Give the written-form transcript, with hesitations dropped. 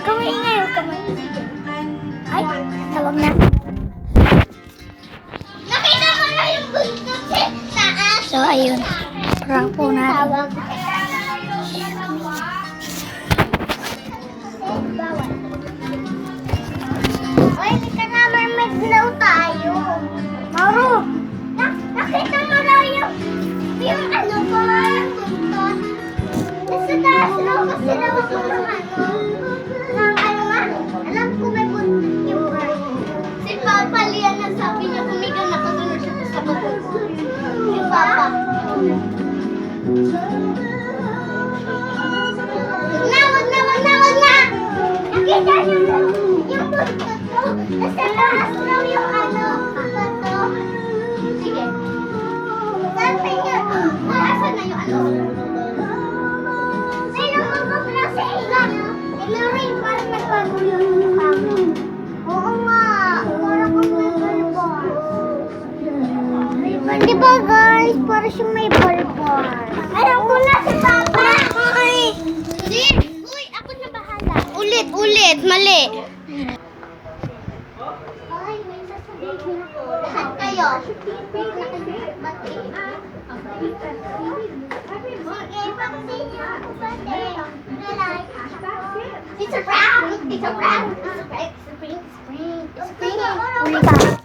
Kamay ngayon, kamay. Ay, tawag na. Nakita mo na yung buntot sa taas. So, ayun. Prank po natin. Oy, kita na mermaid daw tayo. Mauro! Nakita mo na yung ano ba, yung buntot. Nasa taas daw kasi daw ako ng ano nga. Alam ko may buntot yung bird. Si Papa Lian na sabi niya kumiga nakagano siya sa bubong. Si Papa. Wag na! Nakita niyo yung buntot ko. Nasa taas daw yung ano, buntot. Sige. Sabi niya, asan na yung ano? Ay, lumabog na sa ilan. Rin, parang nagpagulo yung mukha mo. Oo nga, parang kung may balbal. Di ba guys, parang siyang may balbal. Alam ko na si Papa. Ay! Hindi. Uy, ako na bahala. Ulit, mali. Ay, may sasabihin ako. Lahat kayo. Okay, pag-sing niyo ako pati. It's a prank! It's a prank! It's a prank! It's a prank! It's a prank! It's a prank!